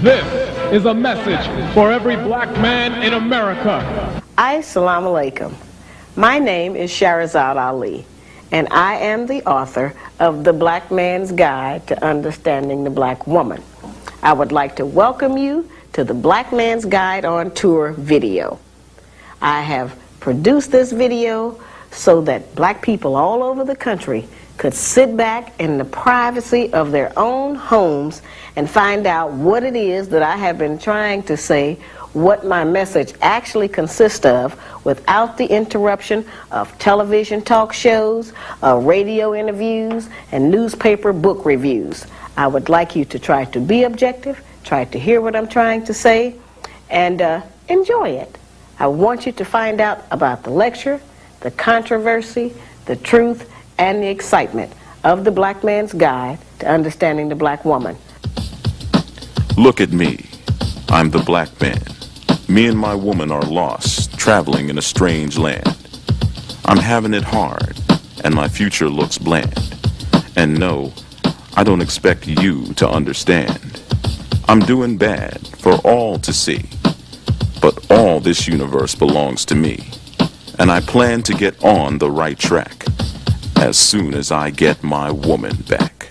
This is a message for every black man in America. Assalamu alaikum. My name is Shahrazad Ali, and I am the author of The Black Man's Guide to Understanding the Black Woman. I would like to welcome you to the Black Man's Guide on Tour video. I have produced this video so that black people all over the country could sit back in the privacy of their own homes and find out what it is that I have been trying to say, what my message actually consists of, without the interruption of television talk shows, radio interviews, and newspaper book reviews. I would like you to try to be objective, try to hear what I'm trying to say, and enjoy it. I want you to find out about the lecture, the controversy, the truth, and the excitement of the Black Man's Guide to Understanding the Black Woman. Look at me. I'm the black man. Me and my woman are lost, traveling in a strange land. I'm having it hard, and my future looks bland. And no, I don't expect you to understand. I'm doing bad for all to see. But all this universe belongs to me. And I plan to get on the right track as soon as I get my woman back.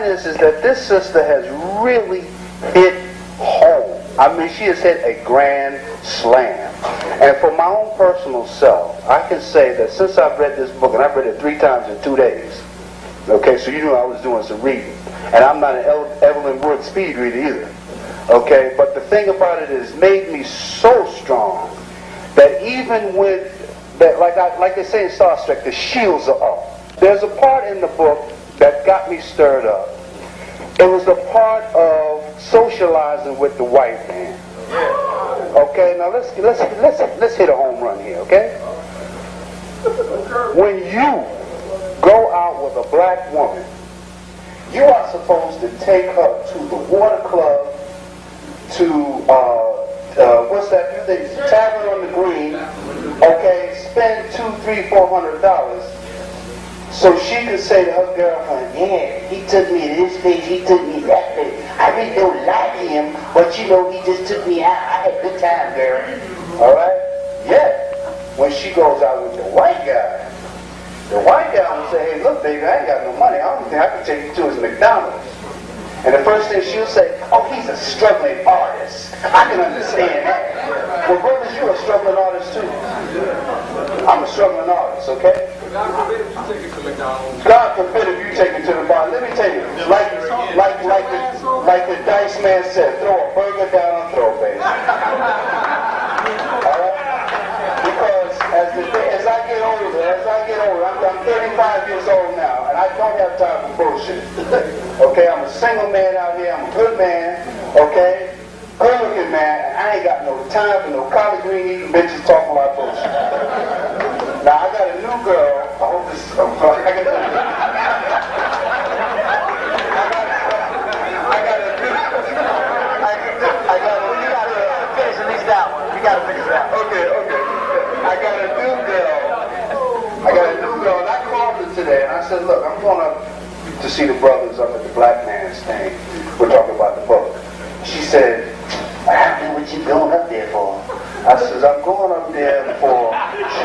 Is that this sister has really hit home. I mean, she has hit a grand slam. And for my own personal self, I can say that since I've read this book, and I've read it 3 times in 2 days, okay, so you know I was doing some reading. And I'm not an Evelyn Wood speed reader either, okay, but the thing about it is made me so strong that even with, that, like they say in Star Trek, the shields are up. There's a part in the book that got me stirred up. It was the part of socializing with the white man. Okay, now let's hit a home run here, okay? When you go out with a black woman, you are supposed to take her to the water club, to what's that new thing? Tavern on the Green. Okay, spend $200, $300, $400. So she could say to her girlfriend, yeah, he took me to this place, he took me to that place. I really don't like him, but you know, he just took me out. I had a good time, girl. Alright? Yeah. When she goes out with the white guy will say, hey, look, baby, I ain't got no money. I don't think I can take you to his McDonald's. And the first thing she'll say, oh, he's a struggling artist. I can understand that. Well, brothers, you're a struggling artist too. I'm a struggling artist, okay? God forbid if you take it to McDonald's. God forbid if you take it to the bar. Let me tell you, like the Dice Man said, throw a burger down a throat, baby. Alright? Because as I get older, I'm 35 years old now, and I don't have time for bullshit. Okay, I'm a single man out here, I'm a good man, okay? Good looking man, and I ain't got no time for no collard green eating bitches talking about bullshit. Now I got a new girl, I hope this is today, and I said, look, I'm going up to see the brothers up at the Black Man's thing. We're talking about the book. She said, I don't know what you're going up there for. I said, I'm going up there for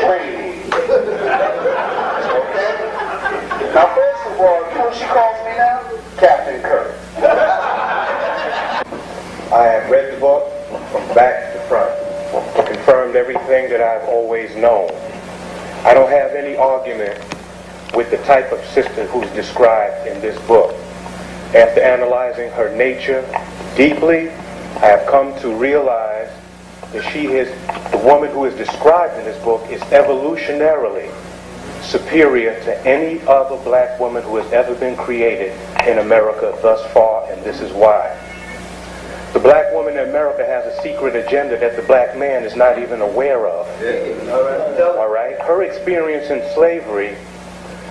training. Okay? Now, first of all, you know what she calls me now? Captain Kirk. I have read the book from back to front. It confirmed everything that I've always known. I don't have any argument with the type of sister who's described in this book. After analyzing her nature deeply, I have come to realize that she is, the woman who is described in this book is evolutionarily superior to any other black woman who has ever been created in America thus far, and this is why. The black woman in America has a secret agenda that the black man is not even aware of. All right? Her experience in slavery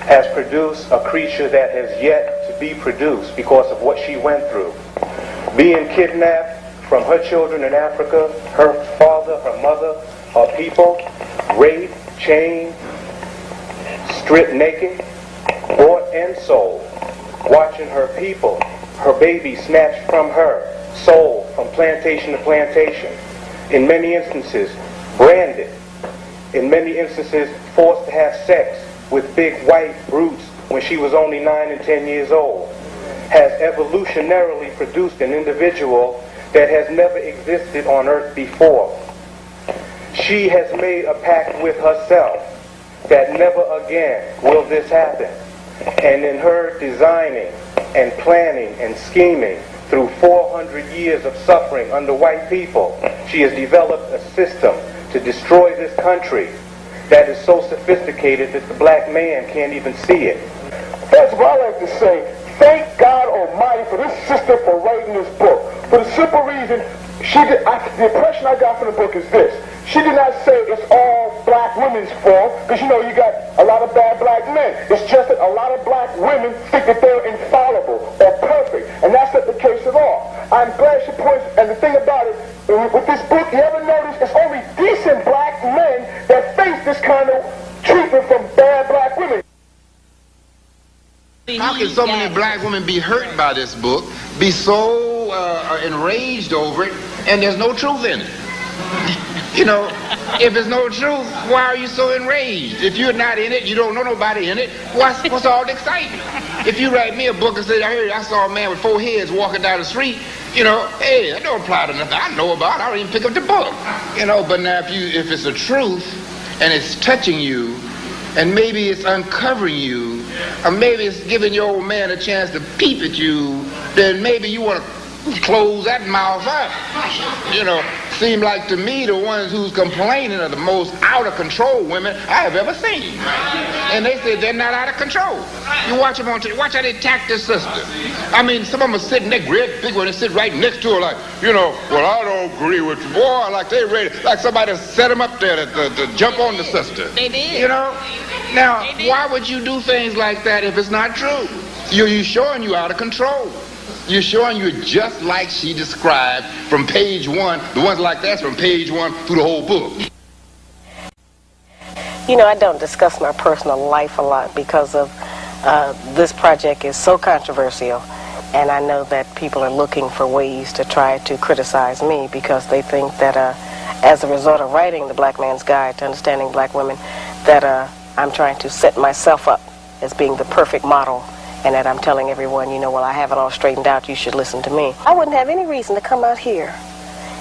has produced a creature that has yet to be produced because of what she went through. Being kidnapped from her children in Africa, her father, her mother, her people, raped, chained, stripped naked, bought and sold, watching her people, her baby snatched from her, sold from plantation to plantation, in many instances branded, in many instances forced to have sex with big white brutes when she was only 9 and 10 years old, has evolutionarily produced an individual that has never existed on earth before. She has made a pact with herself that never again will this happen. And in her designing and planning and scheming through 400 years of suffering under white people, she has developed a system to destroy this country that is so sophisticated that the black man can't even see it. First of all, I like to say, thank God Almighty for this sister for writing this book. For the simple reason, the impression I got from the book is this. She did not say it's all black women's fault, because you know you got a lot of bad black men. It's just that a lot of black women think that they're infallible or perfect, and that's not the case at all. I'm glad she points, and the thing about it, with this book, you ever notice it's only decent black men that face this kind of treatment from bad black women. How can so many black women be hurt by this book, be so enraged over it, and there's no truth in it? You know, if there's no truth, why are you so enraged? If you're not in it, you don't know nobody in it, what's all the excitement? If you write me a book and say, I saw a man with 4 heads walking down the street, you know, hey, that don't apply to nothing I know about. I don't even pick up the book. You know, but now if it's the truth and it's touching you, and maybe it's uncovering you, or maybe it's giving your old man a chance to peep at you, then maybe you want to close that mouth up. You know, seem like to me the ones who's complaining are the most out of control women I have ever seen. And they say they're not out of control. You watch them on TV, watch how they attack their sister. I mean, some of them are sitting there, great big one, they sit right next to her like, you know, well, I don't agree with you. Boy, like they ready, like somebody set them up there to jump on the sister. They did. You know? Now, why would you do things like that if it's not true? You're showing you out of control. You're showing you just like she described from page 1. The ones like that's from page 1 through the whole book. You know, I don't discuss my personal life a lot because of this project is so controversial, and I know that people are looking for ways to try to criticize me because they think that as a result of writing The Black Man's Guide to Understanding Black Women, that I'm trying to set myself up as being the perfect model and that I'm telling everyone, you know, well, I have it all straightened out, you should listen to me. I wouldn't have any reason to come out here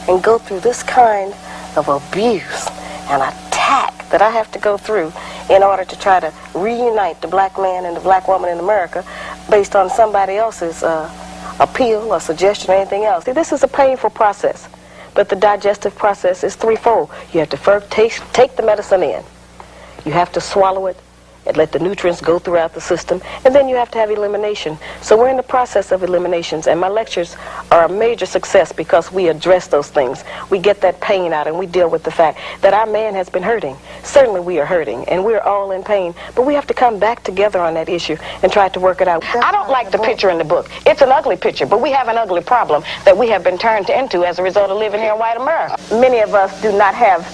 and go through this kind of abuse and attack that I have to go through in order to try to reunite the black man and the black woman in America based on somebody else's appeal or suggestion or anything else. See, this is a painful process, but the digestive process is threefold. You have to first take the medicine in. You have to swallow it and let the nutrients go throughout the system, and then you have to have elimination. So we're in the process of eliminations, and my lectures are a major success because we address those things. We get that pain out, and we deal with the fact that our man has been hurting. Certainly we are hurting, and we're all in pain, but we have to come back together on that issue and try to work it out. I don't like the picture in the book. It's an ugly picture, but we have an ugly problem that we have been turned into as a result of living here in white America. Many of us do not have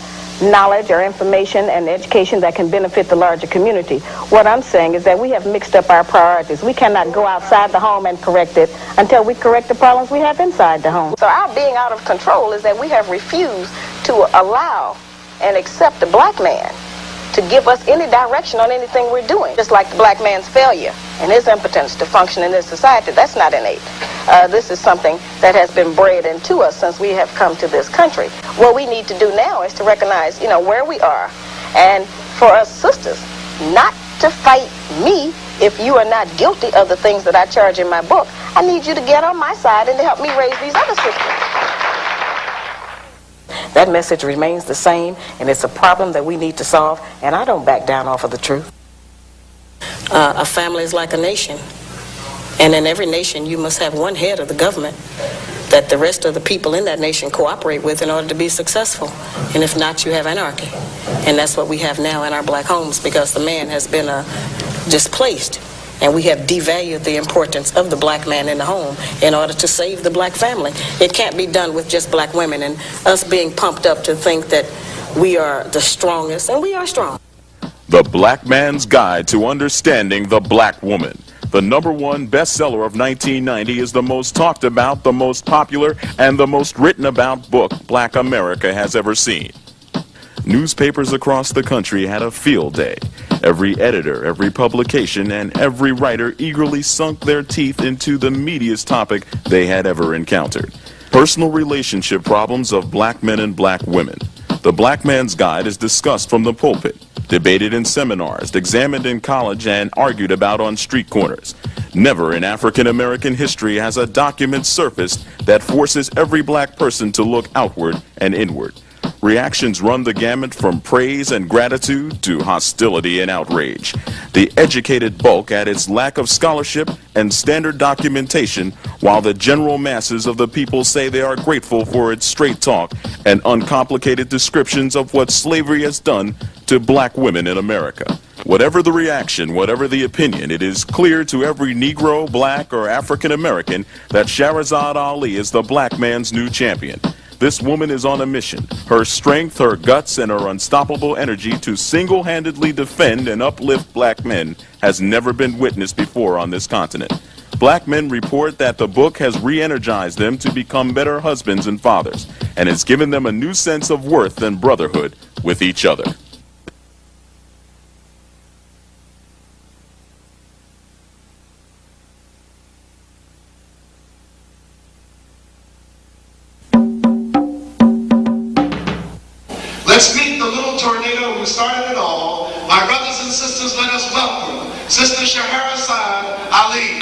knowledge or information and education that can benefit the larger community. What I'm saying is that we have mixed up our priorities. We cannot go outside the home and correct it until we correct the problems we have inside the home. So our being out of control is that we have refused to allow and accept the black man to give us any direction on anything we're doing. Just like the black man's failure and his impotence to function in this society, that's not innate. This is something that has been bred into us since we have come to this country. What we need to do now is to recognize, you know, where we are, and for us sisters, not to fight me if you are not guilty of the things that I charge in my book. I need you to get on my side and to help me raise these other sisters. That message remains the same, and it's a problem that we need to solve, and I don't back down off of the truth. A family is like a nation, and in every nation you must have one head of the government that the rest of the people in that nation cooperate with in order to be successful. And if not, you have anarchy. And that's what we have now in our black homes, because the man has been displaced, and we have devalued the importance of the black man in the home in order to save the black family. It can't be done with just black women and us being pumped up to think that we are the strongest, and we are strong. The Black Man's Guide to Understanding the Black Woman. The #1 bestseller of 1990 is the most talked about, the most popular, and the most written about book Black America has ever seen. Newspapers across the country had a field day. Every editor, every publication, and every writer eagerly sunk their teeth into the meatiest topic they had ever encountered: personal relationship problems of black men and black women. The Black Man's Guide is discussed from the pulpit, debated in seminars, examined in college, and argued about on street corners. Never in African American history has a document surfaced that forces every black person to look outward and inward. Reactions run the gamut from praise and gratitude to hostility and outrage. The educated bulk at its lack of scholarship and standard documentation, while the general masses of the people say they are grateful for its straight talk and uncomplicated descriptions of what slavery has done to black women in America. Whatever the reaction, whatever the opinion, it is clear to every Negro, black, or African American that Shahrazad Ali is the black man's new champion. This woman is on a mission. Her strength, her guts, and her unstoppable energy to single-handedly defend and uplift black men has never been witnessed before on this continent. Black men report that the book has re-energized them to become better husbands and fathers, and has given them a new sense of worth and brotherhood with each other. Let's meet the little tornado who started it all. My brothers and sisters, let us welcome Sister Shahrazad Ali.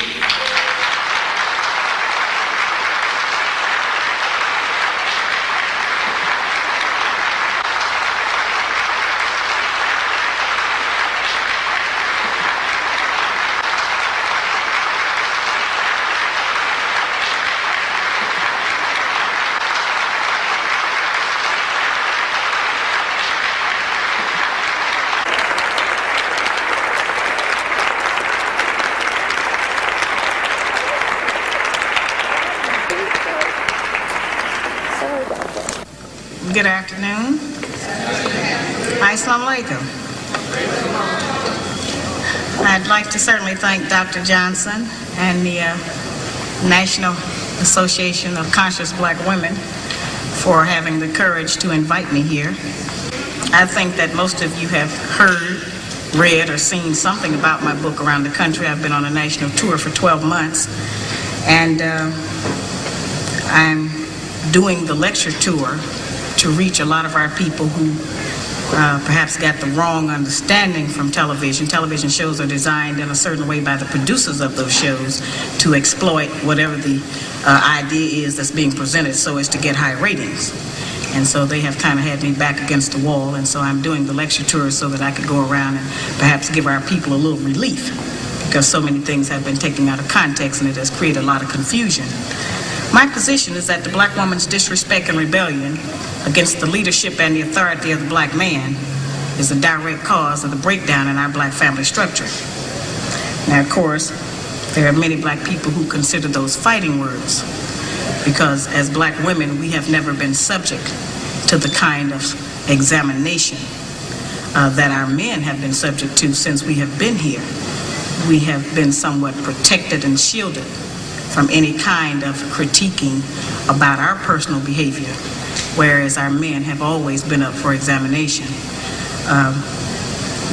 Good afternoon. Assalamu alaikum. I'd like to certainly thank Dr. Johnson and the National Association of Conscious Black Women for having the courage to invite me here. I think that most of you have heard read or seen something about my book around the country. I've been on a national tour for 12 months, and I'm doing the lecture tour to reach a lot of our people who perhaps got the wrong understanding from television. Television shows are designed in a certain way by the producers of those shows to exploit whatever the idea is that's being presented so as to get high ratings. And so they have kind of had me back against the wall, and so I'm doing the lecture tour so that I could go around and perhaps give our people a little relief, because so many things have been taken out of context and it has created a lot of confusion. My position is that the black woman's disrespect and rebellion against the leadership and the authority of the black man is a direct cause of the breakdown in our black family structure. Now, of course, there are many black people who consider those fighting words, because as black women, we have never been subject to the kind of examination that our men have been subject to since we have been here. We have been somewhat protected and shielded from any kind of critiquing about our personal behavior, whereas our men have always been up for examination.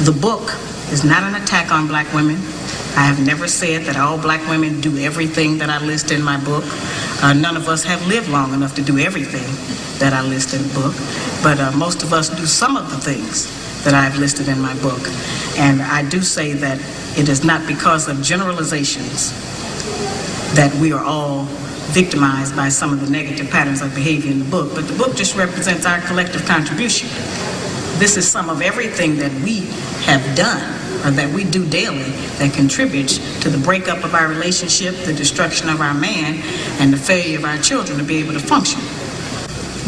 The book is not an attack on black women. I have never said that all black women do everything that I list in my book. None of us have lived long enough to do everything that I list in the book, but most of us do some of the things that I've listed in my book. And I do say that it is not because of generalizations that we are all victimized by some of the negative patterns of behavior in the book, but the book just represents our collective contribution. This is some of everything that we have done, or that we do daily, that contributes to the breakup of our relationship, the destruction of our man, and the failure of our children to be able to function.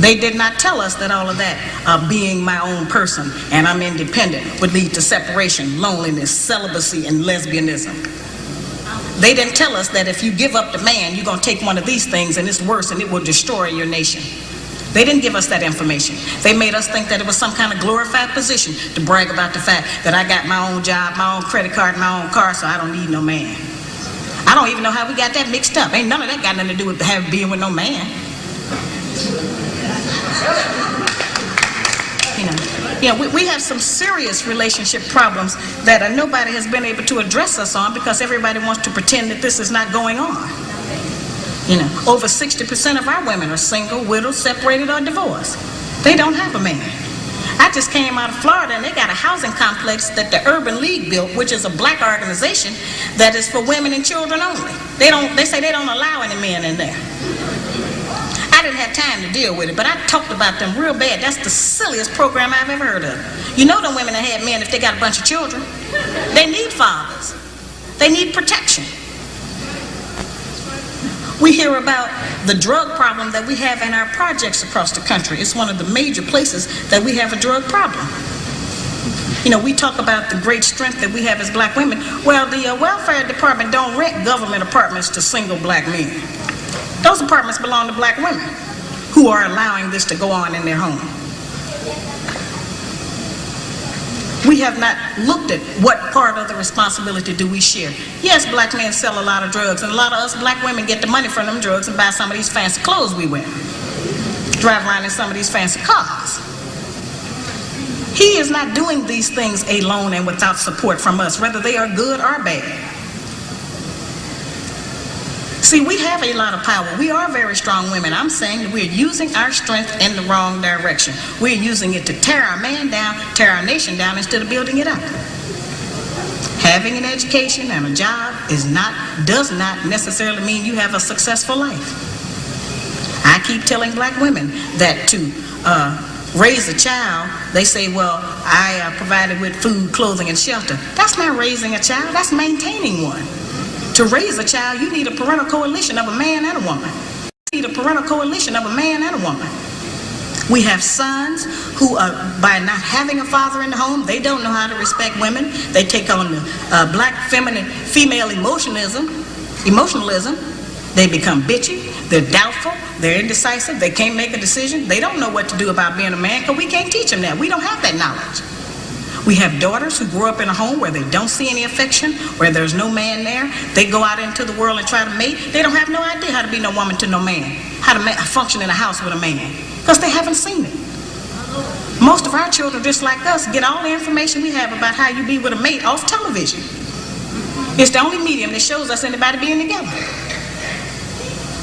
They did not tell us that all of that, being my own person and I'm independent, would lead to separation, loneliness, celibacy, and lesbianism. They didn't tell us that if you give up the man, you're going to take one of these things and it's worse and it will destroy your nation. They didn't give us that information. They made us think that it was some kind of glorified position to brag about the fact that I got my own job, my own credit card, my own car, so I don't need no man. I don't even know how we got that mixed up. Ain't none of that got nothing to do with being with no man. We have some serious relationship problems that nobody has been able to address us on, because everybody wants to pretend that this is not going on. Over 60% of our women are single, widowed, separated, or divorced. They don't have a man. I just came out of Florida, and they got a housing complex that the Urban League built, which is a black organization that is for women and children only. They say they don't allow any men in there. I didn't have time to deal with it, but I talked about them real bad. That's the silliest program I've ever heard of. You know them women that had men if they got a bunch of children. They need fathers. They need protection. We hear about the drug problem that we have in our projects across the country. It's one of the major places that we have a drug problem. We talk about the great strength that we have as black women. Well, the welfare department don't rent government apartments to single black men. Those apartments belong to black women who are allowing this to go on in their home. We have not looked at what part of the responsibility do we share. Yes, black men sell a lot of drugs, and a lot of us black women get the money from them drugs and buy some of these fancy clothes we wear. Drive around in some of these fancy cars. He is not doing these things alone and without support from us, whether they are good or bad. See, we have a lot of power. We are very strong women. I'm saying that we're using our strength in the wrong direction. We're using it to tear our man down, tear our nation down, instead of building it up. Having an education and a job does not necessarily mean you have a successful life. I keep telling black women that to raise a child, they say, well, I provided with food, clothing, and shelter. That's not raising a child, that's maintaining one. To raise a child, you need a parental coalition of a man and a woman. You need a parental coalition of a man and a woman. We have sons who, by not having a father in the home, they don't know how to respect women. They take on the black female emotionalism. They become bitchy. They're doubtful. They're indecisive. They can't make a decision. They don't know what to do about being a man, because we can't teach them that. We don't have that knowledge. We have daughters who grow up in a home where they don't see any affection, where there's no man there. They go out into the world and try to mate. They don't have no idea how to be no woman to no man, how to function in a house with a man, because they haven't seen it. Most of our children, just like us, get all the information we have about how you be with a mate off television. It's the only medium that shows us anybody being together.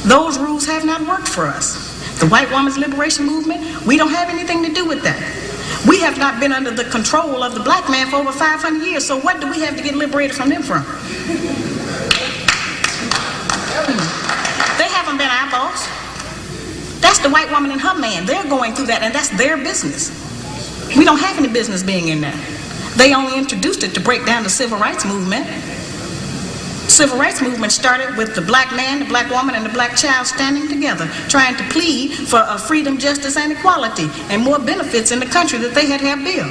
Those rules have not worked for us. The white woman's liberation movement, we don't have anything to do with that. We have not been under the control of the black man for over 500 years, so what do we have to get liberated from them from? They haven't been our boss. That's the white woman and her man. They're going through that, and that's their business. We don't have any business being in that. They only introduced it to break down the civil rights movement. Civil rights movement started with the black man, the black woman, and the black child standing together, trying to plead for freedom, justice, and equality, and more benefits in the country that they had built.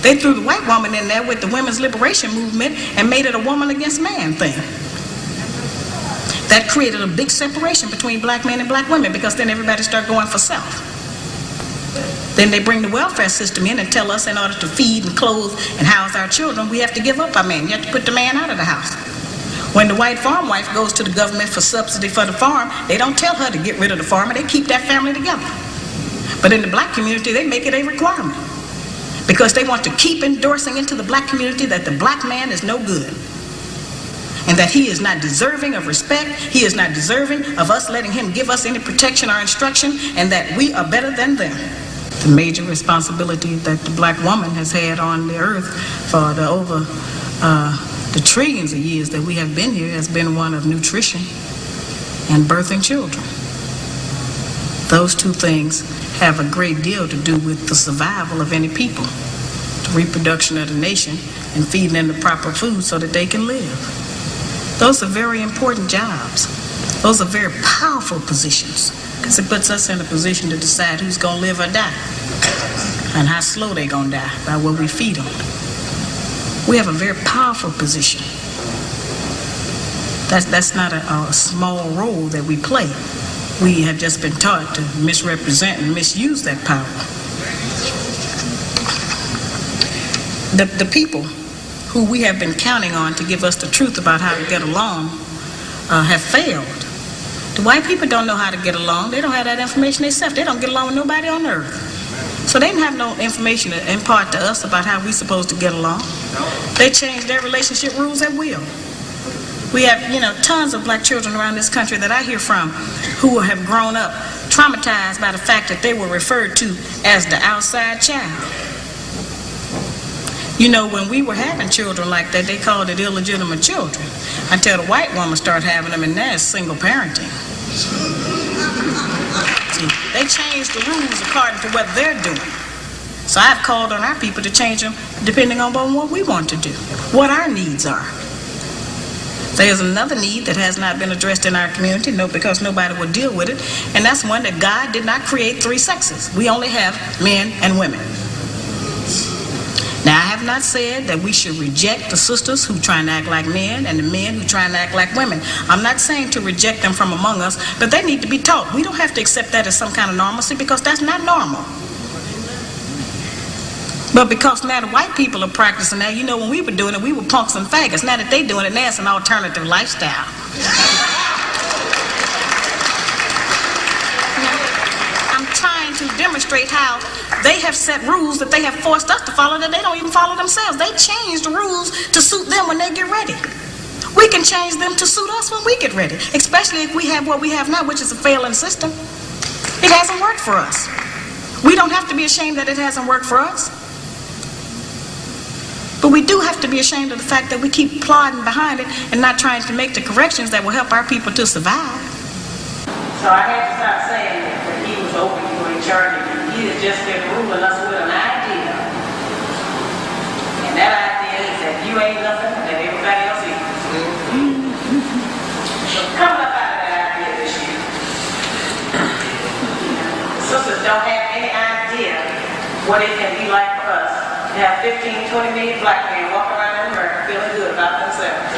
They threw the white woman in there with the women's liberation movement and made it a woman against man thing. That created a big separation between black men and black women, because then everybody started going for self. Then they bring the welfare system in and tell us in order to feed and clothe and house our children, we have to give up our man. You have to put the man out of the house. When the white farm wife goes to the government for subsidy for the farm, they don't tell her to get rid of the farmer. They keep that family together. But in the black community, they make it a requirement, because they want to keep endorsing into the black community that the black man is no good, and that he is not deserving of respect, he is not deserving of us letting him give us any protection or instruction, and that we are better than them. The major responsibility that the black woman has had on the earth for the trillions of years that we have been here has been one of nutrition and birthing children. Those two things have a great deal to do with the survival of any people, the reproduction of the nation, and feeding them the proper food so that they can live. Those are very important jobs. Those are very powerful positions, because it puts us in a position to decide who's going to live or die, and how slow they're going to die by what we feed them. We have a very powerful position. That's not a small role that we play. We have just been taught to misrepresent and misuse that power. The people who we have been counting on to give us the truth about how to get along have failed. The white people don't know how to get along. They don't have that information themselves. They don't get along with nobody on earth. So they didn't have no information to impart to us about how we're supposed to get along. They changed their relationship rules at will. We have, tons of black children around this country that I hear from who have grown up traumatized by the fact that they were referred to as the outside child. When we were having children like that, they called it illegitimate children, until the white woman started having them, and now it's single parenting. See, they changed the rules according to what they're doing. So I've called on our people to change them depending on what we want to do, what our needs are. There's another need that has not been addressed in our community, because nobody will deal with it, and that's one that God did not create three sexes. We only have men and women. Now, I have not said that we should reject the sisters who try and act like men and the men who try and act like women. I'm not saying to reject them from among us, but they need to be taught. We don't have to accept that as some kind of normalcy, because that's not normal. But because now the white people are practicing that, when we were doing it, we were punks and faggots. Now that they're doing it, now it's an alternative lifestyle. I'm trying to demonstrate how they have set rules that they have forced us to follow that they don't even follow themselves. They change the rules to suit them when they get ready. We can change them to suit us when we get ready, especially if we have what we have now, which is a failing system. It hasn't worked for us. We don't have to be ashamed that it hasn't worked for us. But we do have to be ashamed of the fact that we keep plodding behind it and not trying to make the corrections that will help our people to survive. So I had to stop saying that he was over you in charge. He has just been ruling us with an idea. And that idea is that you ain't nothing that everybody else is. So come up out of that idea this year. Sisters don't have any idea what it can be like for us to have 15, 20 million black men walking around in America feeling good about themselves.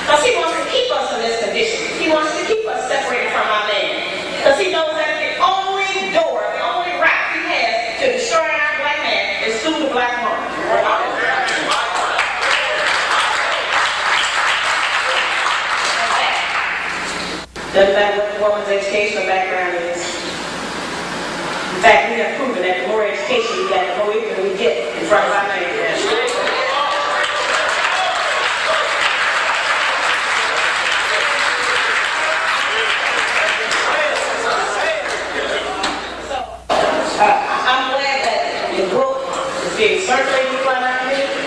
Because he wants to keep us in this condition. He wants to keep us separated from our man. Because he knows that the only door, the only route he has to destroy our black man is through the black woman. Doesn't matter what the woman's educational background is. In fact, we have proven that the more education we get, the more ignorant we get in front of our neighbors. I'm glad that the book is being circulated throughout our community,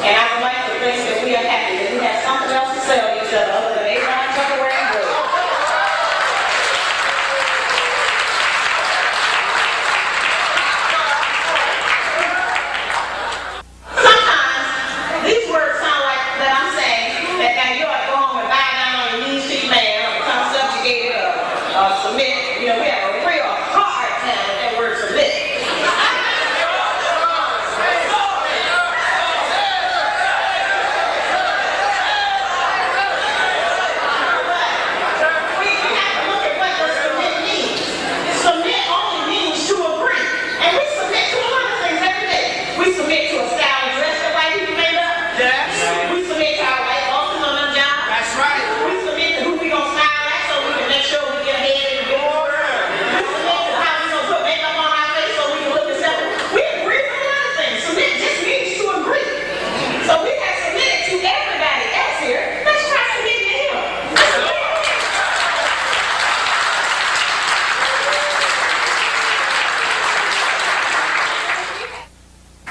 and I would like to think that we are happy that we have something else to sell each other than Avon, Tupperware, and Wood. Sometimes these words sound like that I'm saying that now you ought to go home and bow down on your knees to your man or become subjugated or submit. You know, we have a real hard time with that word submit.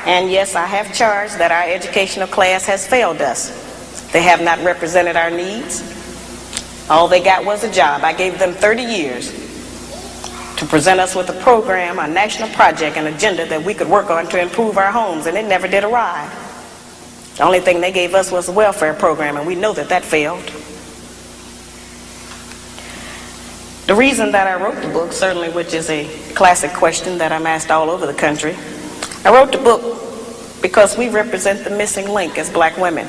And yes, I have charged that our educational class has failed us. They have not represented our needs. All they got was a job. I gave them 30 years to present us with a program, a national project, an agenda that we could work on to improve our homes, and it never did arrive. The only thing they gave us was a welfare program, and we know that that failed. The reason that I wrote the book, certainly, which is a classic question that I'm asked all over the country, I wrote the book because we represent the missing link as black women.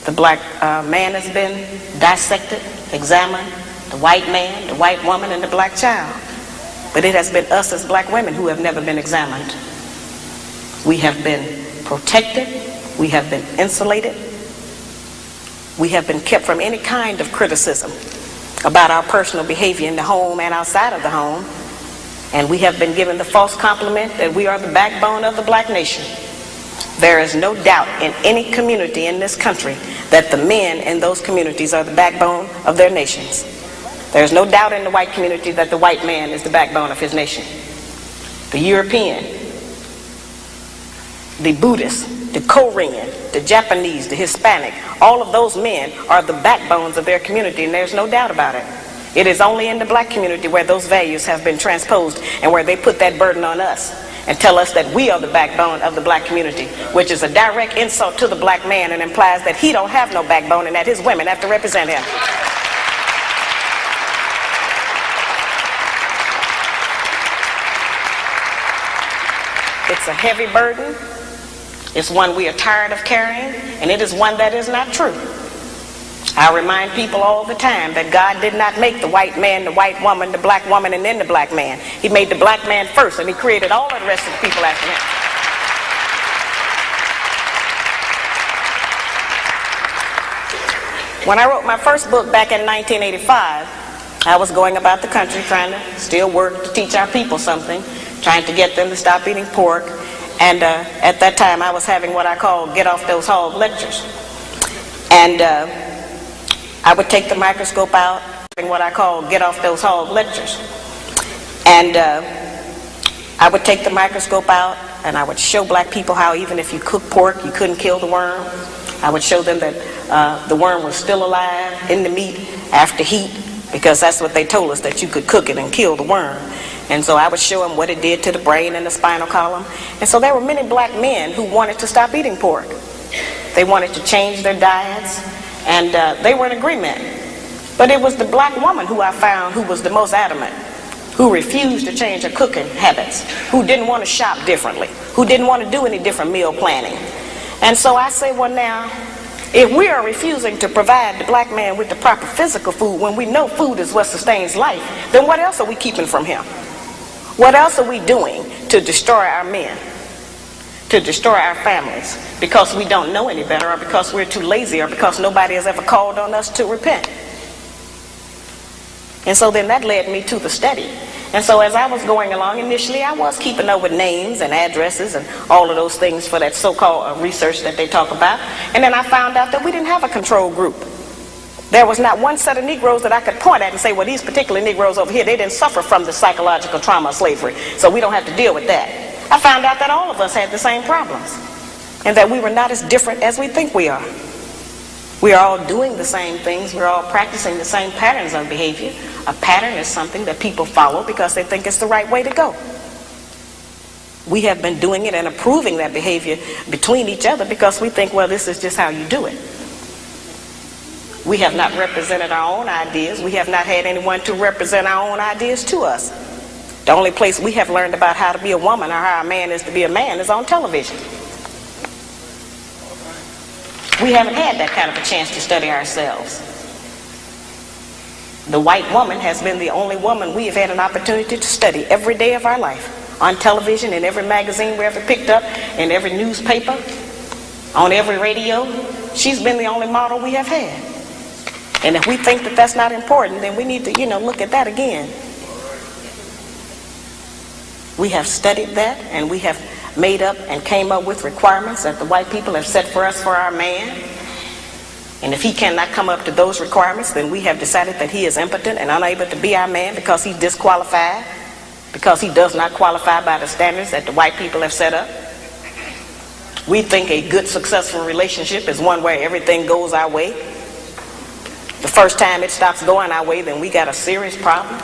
The black man has been dissected, examined, the white man, the white woman, and the black child. But it has been us as black women who have never been examined. We have been protected, we have been insulated, we have been kept from any kind of criticism about our personal behavior in the home and outside of the home. And we have been given the false compliment that we are the backbone of the black nation. There is no doubt in any community in this country that the men in those communities are the backbone of their nations. There is no doubt in the white community that the white man is the backbone of his nation. The European, the Buddhist, the Korean, the Japanese, the Hispanic, all of those men are the backbones of their community, and there's no doubt about it. It is only in the black community where those values have been transposed and where they put that burden on us and tell us that we are the backbone of the black community, which is a direct insult to the black man and implies that he don't have no backbone and that his women have to represent him. It's a heavy burden. It's one we are tired of carrying, and it is one that is not true. I remind people all the time that God did not make the white man, the white woman, the black woman, and then the black man. He made the black man first, and he created all of the rest of the people after him. When I wrote my first book back in 1985, I was going about the country trying to still work to teach our people something, trying to get them to stop eating pork. And at that time, I was having what I call get off those hog lectures. And I would take the microscope out, what I call get off those hog lectures. And I would take the microscope out and I would show black people how even if you cook pork, you couldn't kill the worm. I would show them that the worm was still alive in the meat after heat, because that's what they told us, that you could cook it and kill the worm. And so I would show them what it did to the brain and the spinal column. And so there were many black men who wanted to stop eating pork. They wanted to change their diets. And they were in agreement. But it was the black woman who I found who was the most adamant, who refused to change her cooking habits, who didn't want to shop differently, who didn't want to do any different meal planning. And so I say, well now, if we are refusing to provide the black man with the proper physical food when we know food is what sustains life, then what else are we keeping from him? What else are we doing to destroy our men? To destroy our families because we don't know any better, or because we're too lazy, or because nobody has ever called on us to repent. And so then that led me to the study. And so as I was going along, initially I was keeping up with names and addresses and all of those things for that so-called research that they talk about. And then I found out that we didn't have a control group. There was not one set of Negroes that I could point at and say, well, these particular Negroes over here, they didn't suffer from the psychological trauma of slavery, so we don't have to deal with that. I found out that all of us had the same problems, and that we were not as different as we think we are. We are all doing the same things. We're all practicing the same patterns of behavior. A pattern is something that people follow because they think it's the right way to go. We have been doing it and approving that behavior between each other because we think, well, this is just how you do it. We have not represented our own ideas. We have not had anyone to represent our own ideas to us. The only place we have learned about how to be a woman or how a man is to be a man is on television. We haven't had that kind of a chance to study ourselves. The white woman has been the only woman we have had an opportunity to study every day of our life. On television, in every magazine we ever picked up, in every newspaper, on every radio. She's been the only model we have had. And if we think that that's not important, then we need to, look at that again. We have studied that, and we have made up and came up with requirements that the white people have set for us for our man. And if he cannot come up to those requirements, then we have decided that he is impotent and unable to be our man because he's disqualified, because he does not qualify by the standards that the white people have set up. We think a good, successful relationship is one where everything goes our way. The first time it stops going our way, then we got a serious problem.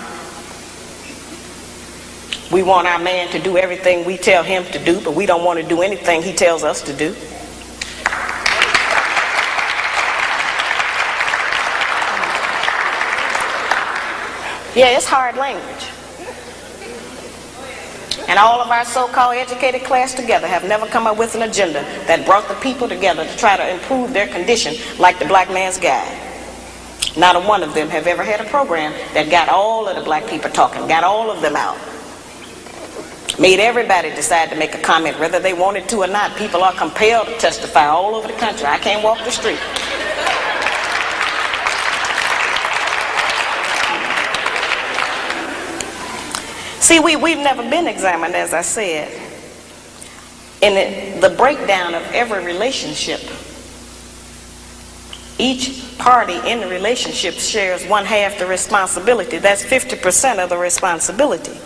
We want our man to do everything we tell him to do, but we don't want to do anything he tells us to do. Yeah, it's hard language. And all of our so-called educated class together have never come up with an agenda that brought the people together to try to improve their condition like the Black Man's Guide. Not a one of them have ever had a program that got all of the black people talking, got all of them out. Made everybody decide to make a comment whether they wanted to or not. People are compelled to testify all over the country. I can't walk the street. See, we've never been examined, as I said. In the breakdown of every relationship, each party in the relationship shares 1/2 the responsibility. That's 50% of the responsibility.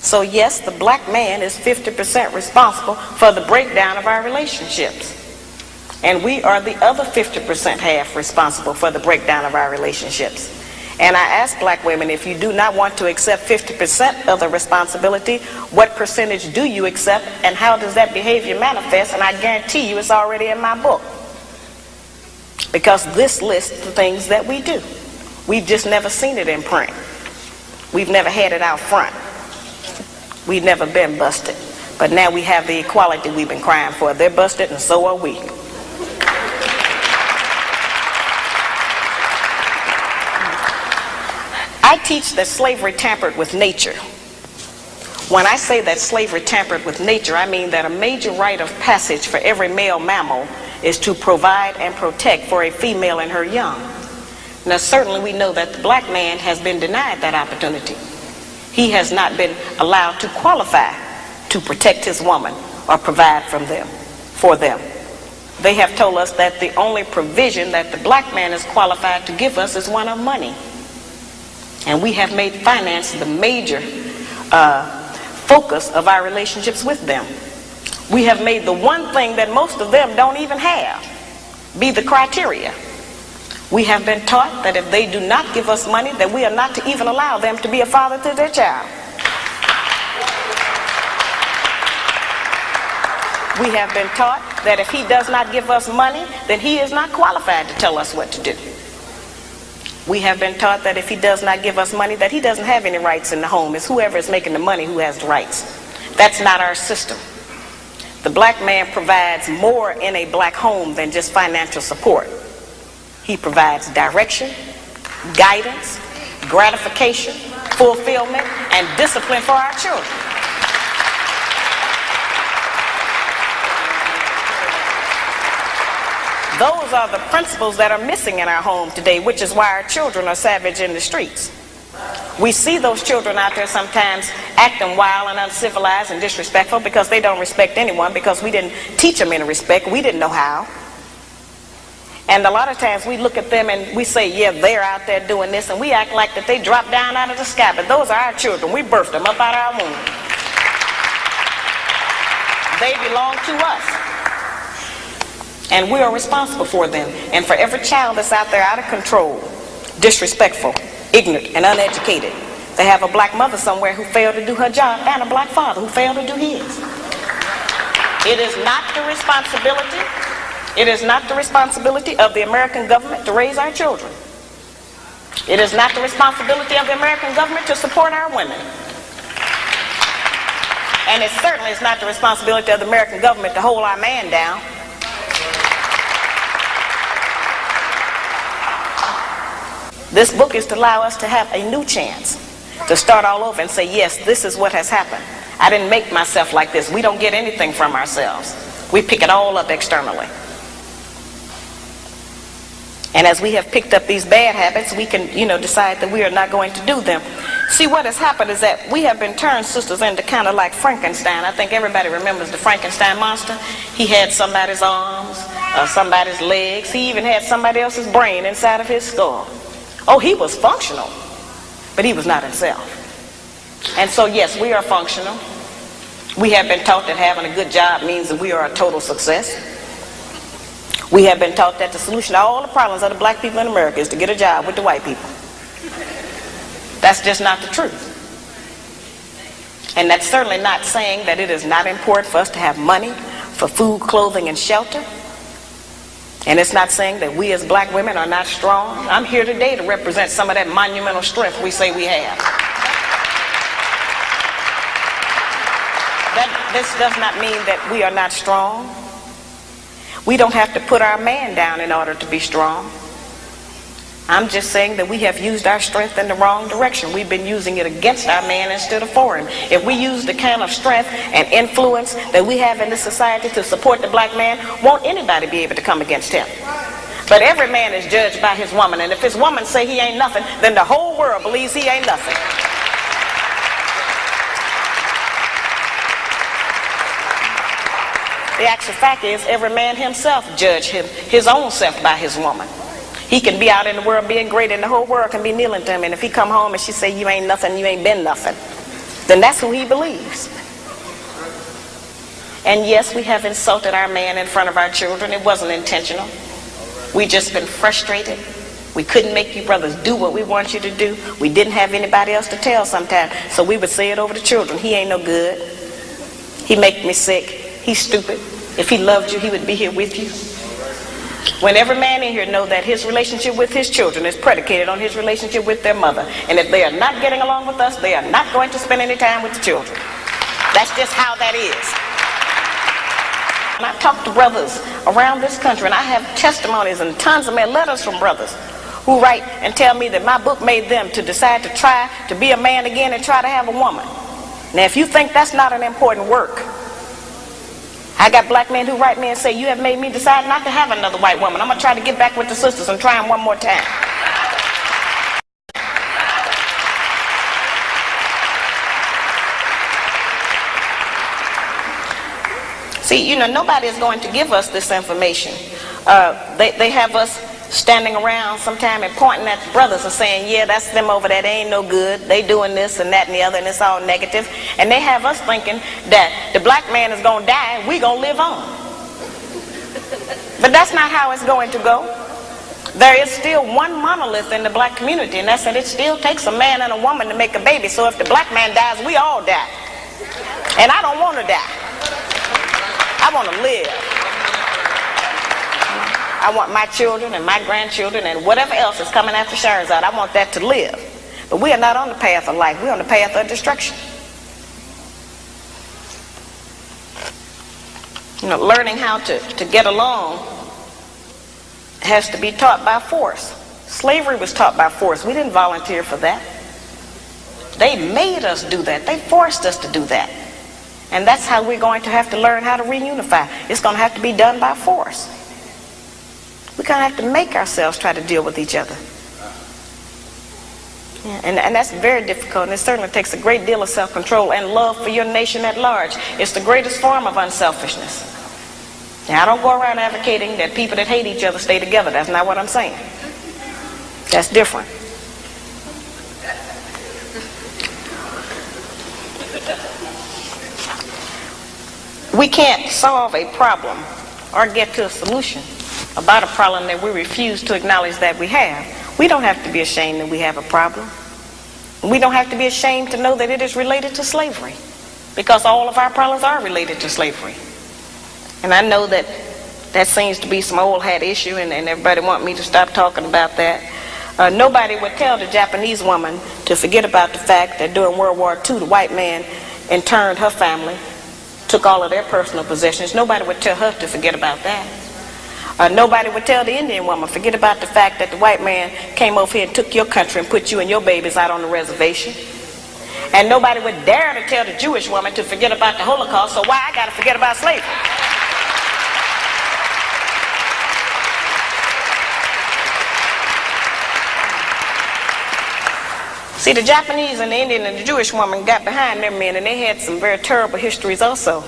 So yes, the black man is 50% responsible for the breakdown of our relationships. And we are the other 50% half responsible for the breakdown of our relationships. And I ask black women, if you do not want to accept 50% of the responsibility, what percentage do you accept, and how does that behavior manifest? And I guarantee you it's already in my book. Because this lists the things that we do. We've just never seen it in print. We've never had it out front. We've never been busted. But now we have the equality we've been crying for. They're busted and so are we. I teach that slavery tampered with nature. When I say that slavery tampered with nature, I mean that a major rite of passage for every male mammal is to provide and protect for a female and her young. Now certainly we know that the black man has been denied that opportunity. He has not been allowed to qualify to protect his woman or provide for them. They have told us that the only provision that the black man is qualified to give us is one of money. And we have made finance the major focus of our relationships with them. We have made the one thing that most of them don't even have be the criteria. We have been taught that if they do not give us money, that we are not to even allow them to be a father to their child. We have been taught that if he does not give us money, then he is not qualified to tell us what to do. We have been taught that if he does not give us money, that he doesn't have any rights in the home. It's whoever is making the money who has the rights. That's not our system. The black man provides more in a black home than just financial support. He provides direction, guidance, gratification, fulfillment, and discipline for our children. Those are the principles that are missing in our home today, which is why our children are savage in the streets. We see those children out there sometimes acting wild and uncivilized and disrespectful because they don't respect anyone, because we didn't teach them any respect. We didn't know how. And a lot of times we look at them and we say, yeah, they're out there doing this, and we act like that they dropped down out of the sky. But those are our children. We birthed them up out of our womb. They belong to us. And we are responsible for them. And for every child that's out there out of control, disrespectful, ignorant, and uneducated, they have a black mother somewhere who failed to do her job, and a black father who failed to do his. It is not the responsibility of the American government to raise our children. It is not the responsibility of the American government to support our women. And it certainly is not the responsibility of the American government to hold our man down. This book is to allow us to have a new chance to start all over and say, yes, this is what has happened. I didn't make myself like this. We don't get anything from ourselves. We pick it all up externally. And as we have picked up these bad habits, we can, decide that we are not going to do them. See, what has happened is that we have been turned, sisters, into kind of like Frankenstein. I think everybody remembers the Frankenstein monster. He had somebody's arms, somebody's legs. He even had somebody else's brain inside of his skull. Oh, he was functional, but he was not himself. And so, yes, we are functional. We have been taught that having a good job means that we are a total success. We have been taught that the solution to all the problems of the black people in America is to get a job with the white people. That's just not the truth. And that's certainly not saying that it is not important for us to have money for food, clothing, and shelter. And it's not saying that we as black women are not strong. I'm here today to represent some of that monumental strength we say we have. This does not mean that we are not strong. We don't have to put our man down in order to be strong. I'm just saying that we have used our strength in the wrong direction. We've been using it against our man instead of for him. If we use the kind of strength and influence that we have in this society to support the black man, won't anybody be able to come against him? But every man is judged by his woman, and if his woman say he ain't nothing, then the whole world believes he ain't nothing. The actual fact is, every man himself judge his own self by his woman. He can be out in the world being great, and the whole world can be kneeling to him, and if he come home and she say, you ain't nothing, you ain't been nothing, then that's who he believes. And yes, we have insulted our man in front of our children. It wasn't intentional. We just been frustrated. We couldn't make you brothers do what we want you to do. We didn't have anybody else to tell sometimes, so we would say it over the children. He ain't no good. He make me sick. He's stupid. If he loved you, he would be here with you. When every man in here know that his relationship with his children is predicated on his relationship with their mother, and if they are not getting along with us, they are not going to spend any time with the children. That's just how that is. And I talk to brothers around this country, and I have testimonies and tons of letters from brothers who write and tell me that my book made them to decide to try to be a man again and try to have a woman. Now, if you think that's not an important work, I got black men who write me and say, you have made me decide not to have another white woman. I'm going to try to get back with the sisters and try them one more time. See, nobody is going to give us this information. They have us standing around sometime and pointing at the brothers and saying, yeah, that's them over there, they ain't no good, they doing this and that and the other, and it's all negative. And they have us thinking that the black man is going to die and we going to live on. But that's not how it's going to go. There is still one monolith in the black community, and that's that it still takes a man and a woman to make a baby. So if the black man dies, we all die. And I don't want to die. I want to live. I want my children and my grandchildren and whatever else is coming after Shahrazad, I want that to live. But we are not on the path of life. We're on the path of destruction. Learning how to get along has to be taught by force. Slavery was taught by force. We didn't volunteer for that. They made us do that. They forced us to do that. And that's how we're going to have to learn how to reunify. It's going to have to be done by force. We're going to have to make ourselves try to deal with each other. Yeah, and that's very difficult, and it certainly takes a great deal of self-control and love for your nation at large. It's the greatest form of unselfishness. Now, I don't go around advocating that people that hate each other stay together. That's not what I'm saying. That's different. We can't solve a problem or get to a solution about a problem that we refuse to acknowledge that we have. We don't have to be ashamed that we have a problem. We don't have to be ashamed to know that it is related to slavery, because all of our problems are related to slavery. And I know that that seems to be some old hat issue, and everybody want me to stop talking about that. Nobody would tell the Japanese woman to forget about the fact that during World War II, the white man interned her family, took all of their personal possessions. Nobody would tell her to forget about that. Nobody would tell the Indian woman, forget about the fact that the white man came over here and took your country and put you and your babies out on the reservation. And nobody would dare to tell the Jewish woman to forget about the Holocaust, so why I got to forget about slavery? See, the Japanese and the Indian and the Jewish woman got behind their men, and they had some very terrible histories also.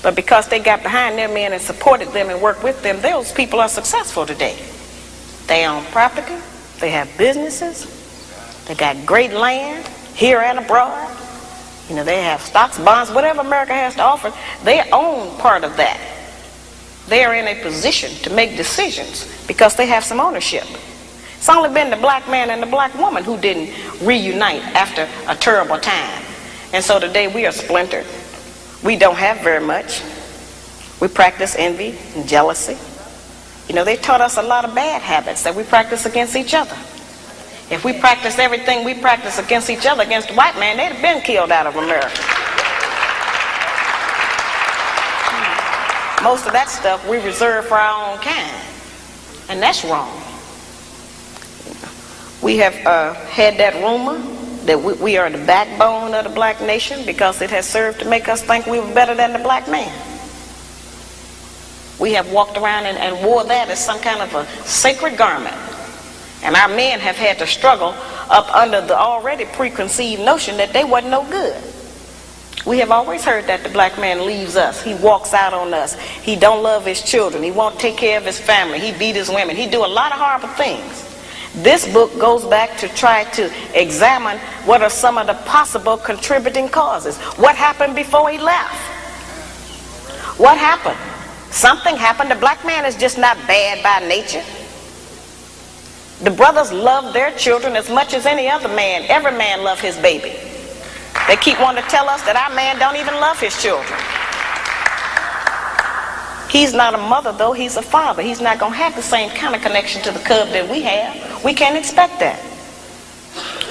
But because they got behind their men and supported them and worked with them, those people are successful today. They own property, they have businesses, they got great land here and abroad. You know, they have stocks, bonds, whatever America has to offer, they own part of that. They are in a position to make decisions because they have some ownership. It's only been the black man and the black woman who didn't reunite after a terrible time. And so today we are splintered. We don't have very much. We practice envy and jealousy. You know, they taught us a lot of bad habits that we practice against each other. If we practice everything we practice against each other against the white man, they'd have been killed out of America. Most of that stuff we reserve for our own kind. And that's wrong. We have had that rumor that we are the backbone of the black nation because it has served to make us think we were better than the black man. We have walked around and wore that as some kind of a sacred garment. And our men have had to struggle up under the already preconceived notion that they wasn't no good. We have always heard that the black man leaves us. He walks out on us. He don't love his children. He won't take care of his family. He beat his women. He do a lot of horrible things. This book goes back to try to examine what are some of the possible contributing causes. What happened before he left? What happened? Something happened. The black man is just not bad by nature. The brothers love their children as much as any other man. Every man loves his baby. They keep wanting to tell us that our man don't even love his children. He's not a mother, though. He's a father. He's not going to have the same kind of connection to the cub that we have. We can't expect that.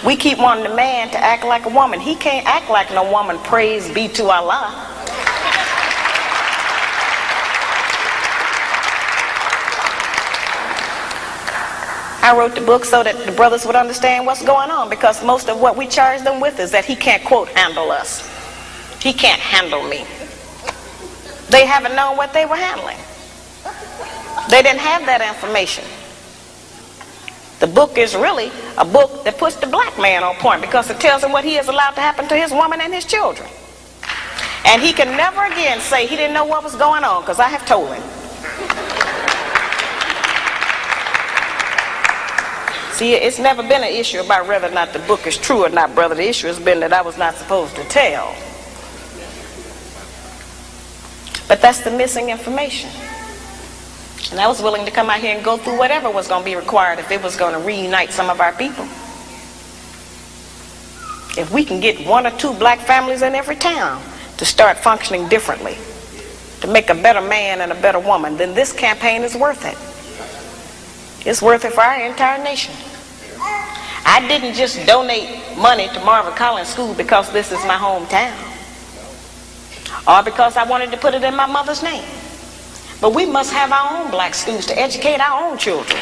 We keep wanting the man to act like a woman. He can't act like no woman. Praise be to Allah. I wrote the book so that the brothers would understand what's going on, because most of what we charge them with is that he can't, quote, handle us. He can't handle me. They haven't known what they were handling. They didn't have that information. The book is really a book that puts the black man on point, because it tells him what he has allowed to happen to his woman and his children. And he can never again say he didn't know what was going on, because I have told him. See, it's never been an issue about whether or not the book is true or not, brother. The issue has been that I was not supposed to tell. But that's the missing information. And I was willing to come out here and go through whatever was going to be required if it was going to reunite some of our people. If we can get 1 or 2 black families in every town to start functioning differently, to make a better man and a better woman, then this campaign is worth it. It's worth it for our entire nation. I didn't just donate money to Marvin Collins School because this is my hometown, or because I wanted to put it in my mother's name. But we must have our own black schools to educate our own children.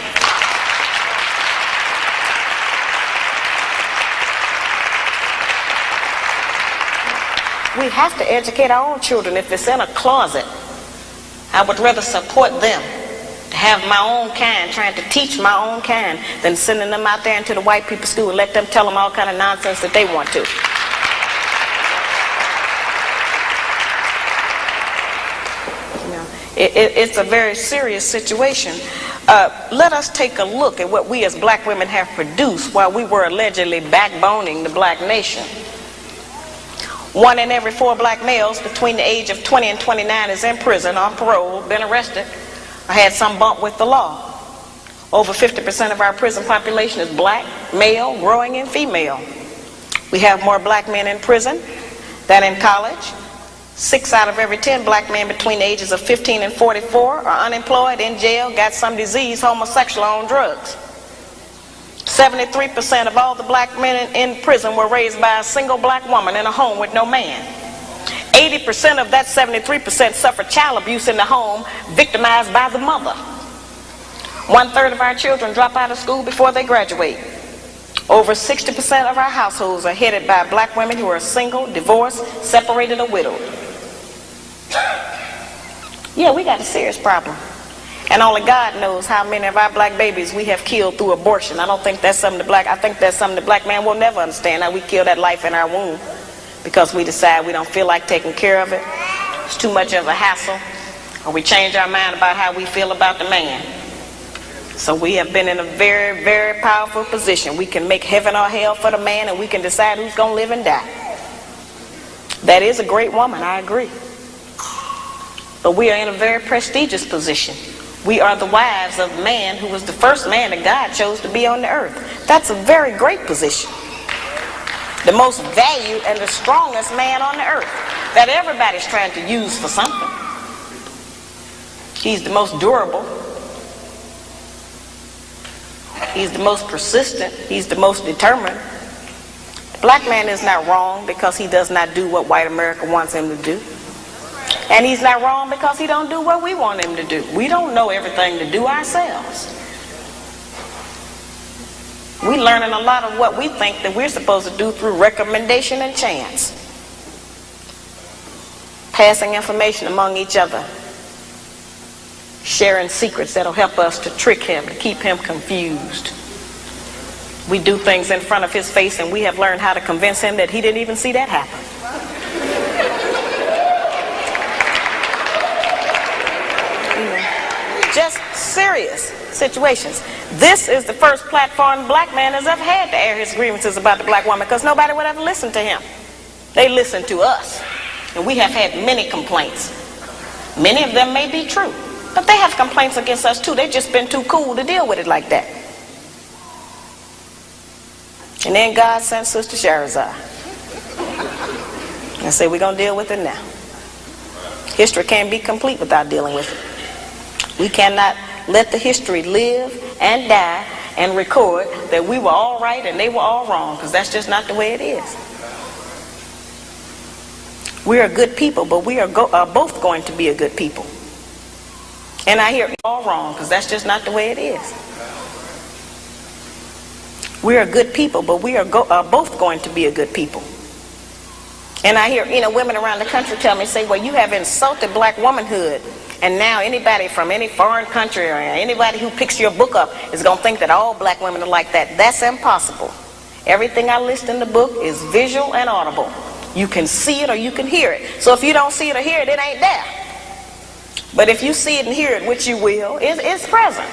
We have to educate our own children. If it's in a closet, I would rather support them to have my own kind, trying to teach my own kind, than sending them out there into the white people's school and let them tell them all kind of nonsense that they want to. It's a very serious situation. Let us take a look at what we as black women have produced while we were allegedly backboning the black nation. 1 in every 4 black males between the age of 20 and 29 is in prison, on parole, been arrested, or had some bump with the law. Over 50% of our prison population is black, male, growing, and female. We have more black men in prison than in college. 6 out of every 10 black men between the ages of 15 and 44 are unemployed, in jail, got some disease, homosexual, on drugs. 73% of all the black men in prison were raised by a single black woman in a home with no man. 80% of that 73% suffered child abuse in the home, victimized by the mother. 1/3 of our children drop out of school before they graduate. Over 60% of our households are headed by black women who are single, divorced, separated, or widowed. Yeah, we got a serious problem. And only God knows how many of our black babies we have killed through abortion. I don't think that's something I think that's something the black man will never understand, how we kill that life in our womb because we decide we don't feel like taking care of it. It's too much of a hassle. Or we change our mind about how we feel about the man. So we have been in a very, very powerful position. We can make heaven or hell for the man, and we can decide who's going to live and die. That is a great woman, I agree. But we are in a very prestigious position. We are the wives of man who was the first man that God chose to be on the earth. That's a very great position. The most valued and the strongest man on the earth that everybody's trying to use for something. He's the most durable. He's the most persistent. He's the most determined. The black man is not wrong because he does not do what white America wants him to do. And he's not wrong because he don't do what we want him to do. We don't know everything to do ourselves. We're learning a lot of what we think that we're supposed to do through recommendation and chance. Passing information among each other. Sharing secrets that'll help us to trick him, to keep him confused. We do things in front of his face, and we have learned how to convince him that he didn't even see that happen. Just serious situations. This is the first platform the black man has ever had to air his grievances about the black woman, because nobody would ever listen to him. They listen to us. And we have had many complaints. Many of them may be true. But they have complaints against us too. They've just been too cool to deal with it like that. And then God sent Sister Shahrazad. And said, we're going to deal with it now. History can't be complete without dealing with it. We cannot let the history live and die and record that we were all right and they were all wrong, because that's just not the way it is. We are good people, but we are both going to be a good people. And I hear all wrong, because that's just not the way it is. We are good people, but we are both going to be a good people. And I hear, women around the country tell me, say, well, you have insulted black womanhood. And now anybody from any foreign country or anybody who picks your book up is going to think that all black women are like that. That's impossible. Everything I list in the book is visual and audible. You can see it or you can hear it. So if you don't see it or hear it, it ain't there. But if you see it and hear it, which you will, it's present.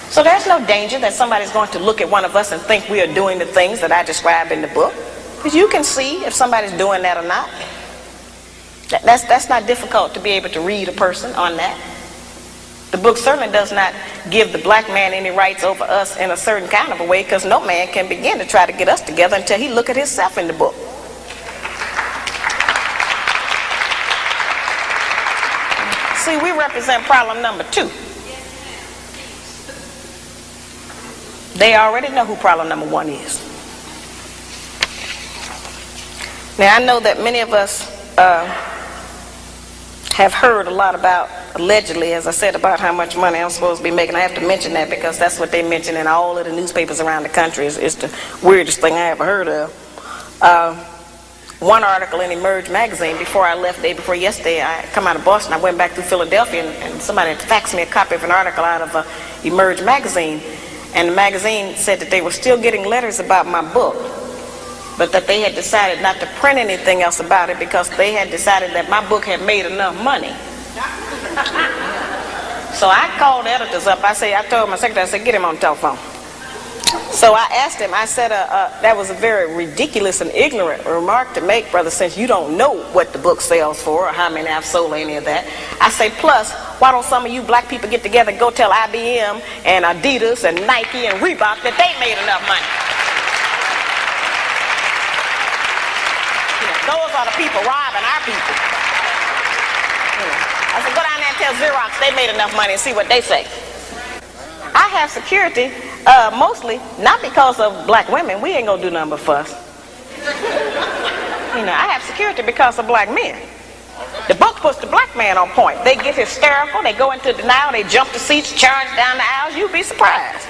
So there's no danger that somebody's going to look at one of us and think we are doing the things that I describe in the book. Because you can see if somebody's doing that or not. That's not difficult to be able to read a person on that. The book certainly does not give the black man any rights over us in a certain kind of a way, because no man can begin to try to get us together until he look at himself in the book. See, we represent problem number 2. They already know who problem number 1 is. Now, I know that many of us have heard a lot about, allegedly, as I said, about how much money I'm supposed to be making. I have to mention that because that's what they mention in all of the newspapers around the country. It's the weirdest thing I ever heard of. one article in Emerge magazine before I left, day before yesterday. I come out of Boston, I went back through Philadelphia, and somebody had faxed me a copy of an article out of Emerge magazine, and the magazine said that they were still getting letters about my book, but that they had decided not to print anything else about it because they had decided that my book had made enough money. So I called the editors up. I told my secretary, I said, get him on the telephone. So I asked him, I said, that was a very ridiculous and ignorant remark to make, brother, since you don't know what the book sells for or how many I've sold or any of that. I say, plus, why don't some of you black people get together and go tell IBM and Adidas and Nike and Reebok that they made enough money? Those are the people robbing our people. I said, go down there and tell Xerox they made enough money and see what they say. I have security, mostly not because of black women. We ain't gonna do nothing but fuss. I have security because of black men. The book puts the black man on point. They get hysterical, they go into denial, they jump the seats, charge down the aisles. You'd be surprised.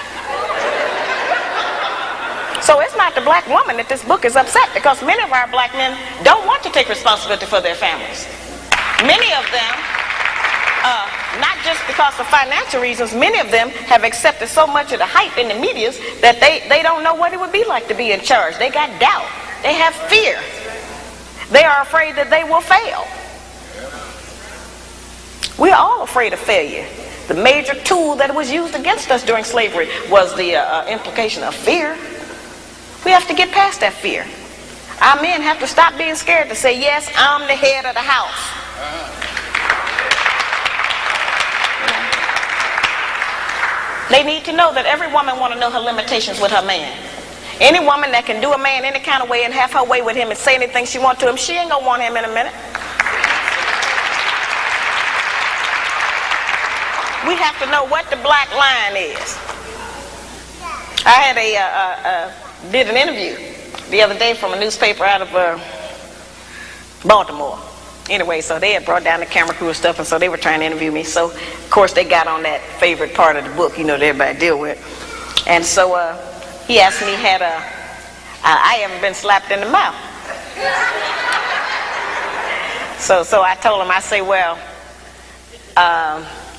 So it's not the black woman that this book is upset, because many of our black men don't want to take responsibility for their families. Many of them, not just because of financial reasons, many of them have accepted so much of the hype in the media that they don't know what it would be like to be in charge. They got doubt. They have fear. They are afraid that they will fail. We are all afraid of failure. The major tool that was used against us during slavery was the implication of fear. We have to get past that fear. Our men have to stop being scared to say, yes, I'm the head of the house. They need to know that every woman want to know her limitations with her man. Any woman that can do a man any kind of way and have her way with him and say anything she wants to him, she ain't gonna want him in a minute. We have to know what the black line is. I had did an interview the other day from a newspaper out of Baltimore. Anyway, so they had brought down the camera crew and stuff, and so they were trying to interview me. So, of course, they got on that favorite part of the book, that everybody deal with. And so he asked me, I haven't been slapped in the mouth. So I told him, I say, well,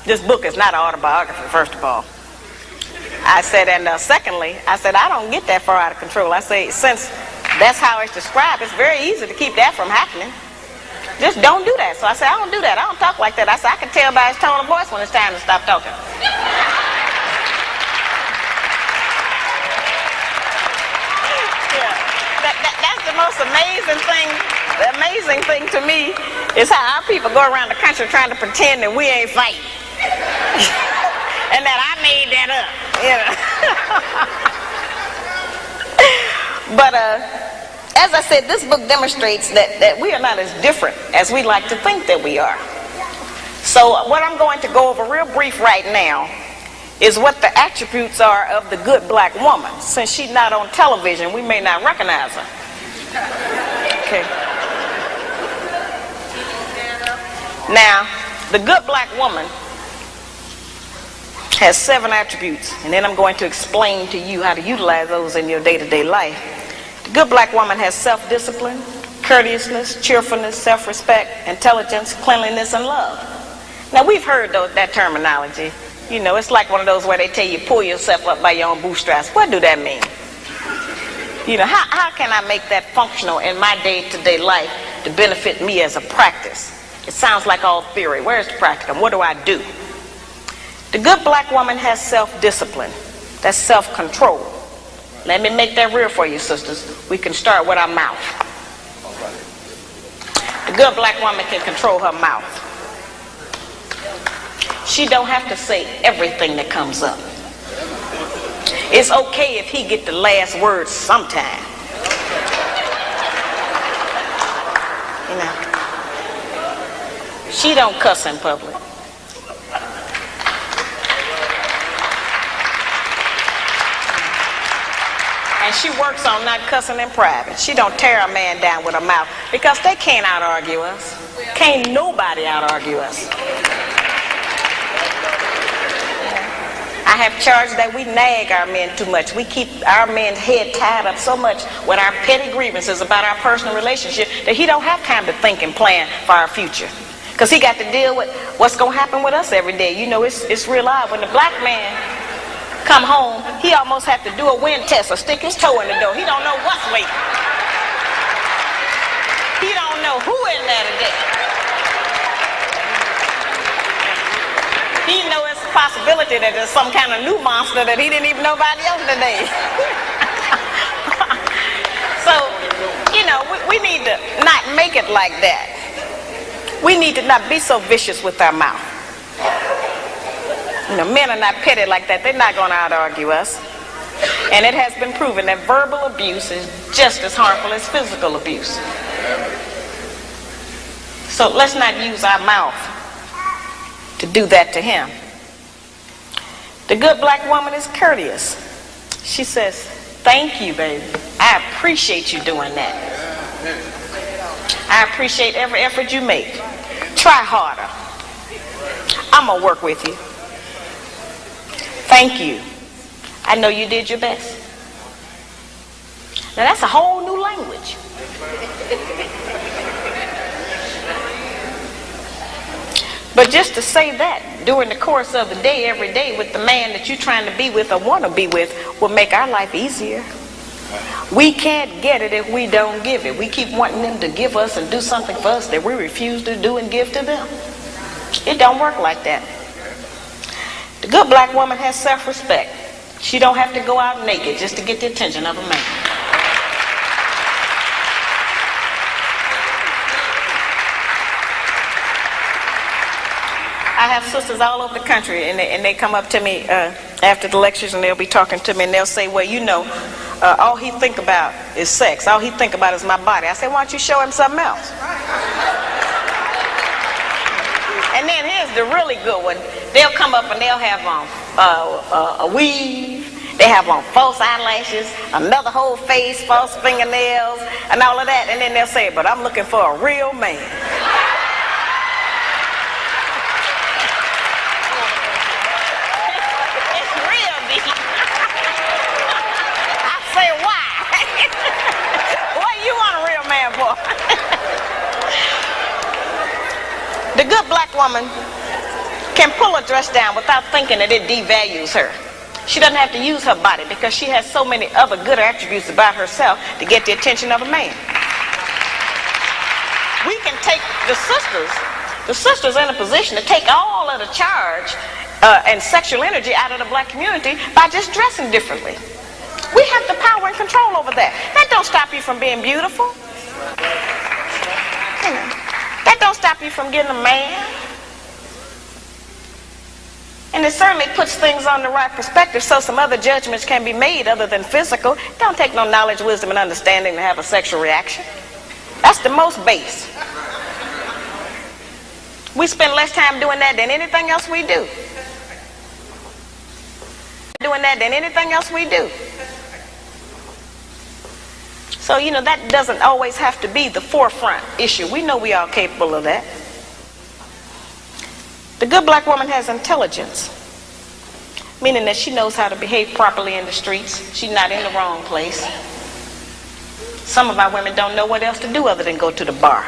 this book is not an autobiography, first of all. I said, and secondly, I said, I don't get that far out of control. I say, since that's how it's described, it's very easy to keep that from happening. Just don't do that. So I said, I don't do that. I don't talk like that. I said, I can tell by his tone of voice when it's time to stop talking. Yeah. That's the most amazing thing. The amazing thing to me is how our people go around the country trying to pretend that we ain't fighting. And that I made that up. But as I said, this book demonstrates that we are not as different as we like to think that we are. So what I'm going to go over real brief right now is what the attributes are of the good black woman. Since she's not on television, we may not recognize her. Okay. Now, the good black woman has 7 attributes, and then I'm going to explain to you how to utilize those in your day-to-day life. The good black woman has self-discipline, courteousness, cheerfulness, self-respect, intelligence, cleanliness, and love. Now, we've heard that terminology. It's like one of those where they tell you pull yourself up by your own bootstraps. What do that mean? How can I make that functional in my day-to-day life to benefit me as a practice? It sounds like all theory. Where's the practicum? What do I do? The good black woman has self-discipline. That's self-control. Let me make that real for you, sisters. We can start with our mouth. The good black woman can control her mouth. She don't have to say everything that comes up. It's okay if he get the last word sometime. She don't cuss in public. And she works on not cussing in private. She don't tear a man down with her mouth, because they can't out-argue us. Can't nobody out-argue us. I have charged that we nag our men too much. We keep our men's head tied up so much with our petty grievances about our personal relationship that he don't have time to think and plan for our future. Because he got to deal with what's going to happen with us every day. You know, it's real odd. When the black man come home, he almost have to do a wind test or stick his toe in the door. He don't know what's waiting. He don't know who in there today. He know it's a possibility that there's some kind of new monster that he didn't even know about yesterday. So, you know, we need to not make it like that. We need to not be so vicious with our mouth. You know, men are not petty like that. They're not going to out-argue us. And it has been proven that verbal abuse is just as harmful as physical abuse. So let's not use our mouth to do that to him. The good black woman is courteous. She says, thank you, baby. I appreciate you doing that. I appreciate every effort you make. Try harder. I'm going to work with you. Thank you. I know you did your best. Now that's a whole new language. But just to say that during the course of the day, every day, with the man that you're trying to be with or want to be with, will make our life easier. We can't get it if we don't give it. We keep wanting them to give us and do something for us that we refuse to do and give to them. It don't work like that. The good black woman has self-respect. She don't have to go out naked just to get the attention of a man. I have sisters all over the country, and they come up to me after the lectures, and they'll be talking to me, and they'll say, well, you know, all he think about is sex. All he think about is my body. I say, why don't you show him something else? And then here's the really good one. They'll come up and they'll have on a weave. They have on false eyelashes, another whole face, false fingernails, and all of that. And then they'll say, but I'm looking for a real man. It's real deep. I say, why? What you want a real man for? The good black woman can pull a dress down without thinking that it devalues her. She doesn't have to use her body because she has so many other good attributes about herself to get the attention of a man. We can take the sisters in a position to take all of the charge and sexual energy out of the black community by just dressing differently. We have the power and control over that. That don't stop you from being beautiful. You know, that don't stop you from getting a man. And it certainly puts things on the right perspective so some other judgments can be made other than physical. It don't take no knowledge, wisdom, and understanding to have a sexual reaction. That's the most base. We spend less time doing that than anything else we do. So, you know, that doesn't always have to be the forefront issue. We know we are capable of that. The good black woman has intelligence, meaning that she knows how to behave properly in the streets. She's not in the wrong place. Some of our women don't know what else to do other than go to the bar.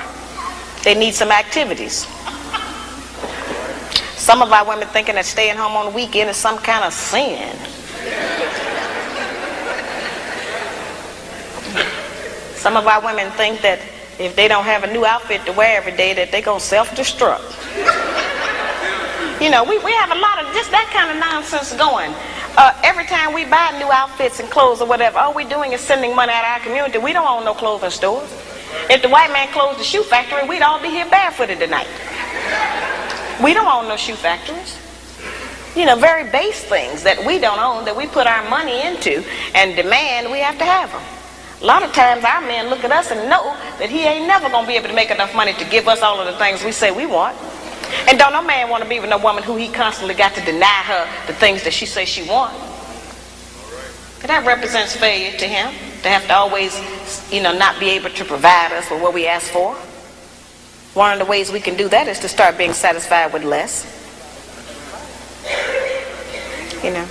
They need some activities. Some of our women thinking that staying home on the weekend is some kind of sin. Some of our women think that if they don't have a new outfit to wear every day, that they're going to self-destruct. You know, we have a lot of just that kind of nonsense going. Every time we buy new outfits and clothes or whatever, all we're doing is sending money out of our community. We don't own no clothing stores. If the white man closed the shoe factory, we'd all be here barefooted tonight. We don't own no shoe factories. You know, very base things that we don't own, that we put our money into and demand we have to have them. A lot of times our men look at us and know that he ain't never going to be able to make enough money to give us all of the things we say we want. And don't no man want to be with no woman who he constantly got to deny her the things that she says she wants. But that represents failure to him, to have to always, you know, not be able to provide us with what we ask for. One of the ways we can do that is to start being satisfied with less. You know,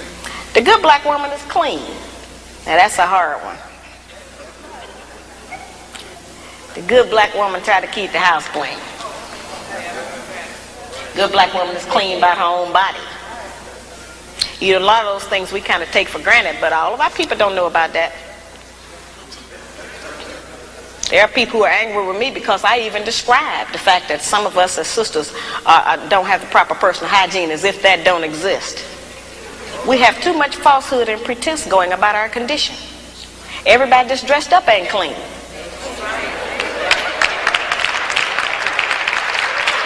the good black woman is clean. Now that's a hard one. The good black woman try to keep the house clean. Good black woman is clean by her own body. You know, a lot of those things we kind of take for granted, but all of our people don't know about that. There are people who are angry with me because I even described the fact that some of us as sisters don't have the proper personal hygiene, as if that don't exist. We have too much falsehood and pretense going about our condition. Everybody that's dressed up ain't clean.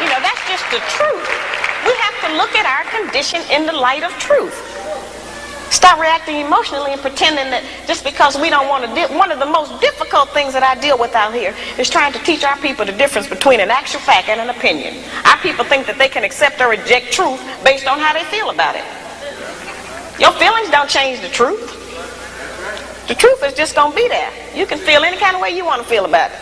You know, that's just the truth. We have to look at our condition in the light of truth. Stop reacting emotionally and pretending that just because we don't want to deal. One of the most difficult things that I deal with out here is trying to teach our people the difference between an actual fact and an opinion. Our people think that they can accept or reject truth based on how they feel about it. Your feelings don't change the truth. The truth is just going to be there. You can feel any kind of way you want to feel about it.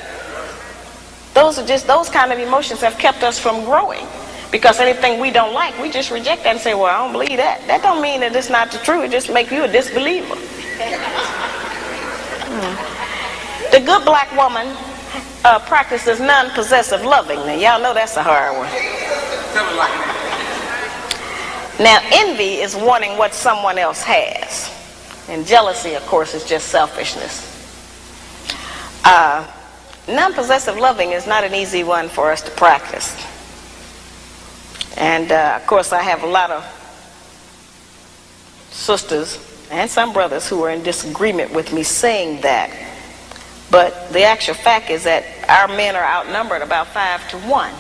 Those kind of emotions have kept us from growing. Because anything we don't like, we just reject that and say, well, I don't believe that. That don't mean that it's not the truth. It just makes you a disbeliever. The good black woman practices non-possessive loving. Now, y'all know that's a hard one. Now, envy is wanting what someone else has. And jealousy, of course, is just selfishness. Non-possessive loving is not an easy one for us to practice. And of course, I have a lot of sisters and some brothers who are in disagreement with me saying that. But the actual fact is that our men are outnumbered about 5 to 1.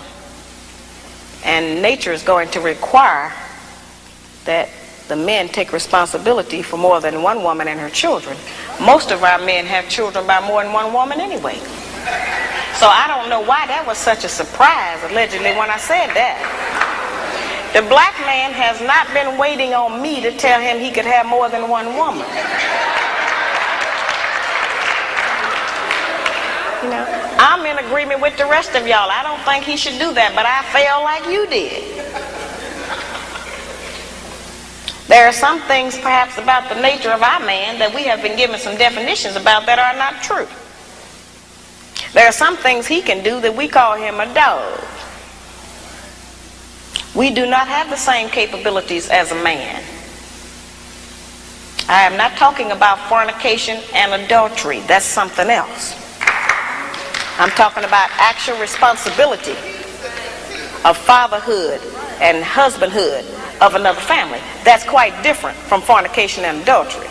And nature is going to require that the men take responsibility for more than one woman and her children. Most of our men have children by more than one woman anyway. So I don't know why that was such a surprise, allegedly, when I said that. The black man has not been waiting on me to tell him he could have more than one woman. You know, I'm in agreement with the rest of y'all. I don't think he should do that, but I feel like you did. There are some things perhaps about the nature of our man that we have been given some definitions about that are not true. There are some things he can do that we call him a dog. We do not have the same capabilities as a man. I am not talking about fornication and adultery. That's something else. I'm talking about actual responsibility of fatherhood and husbandhood of another family. That's quite different from fornication and adultery.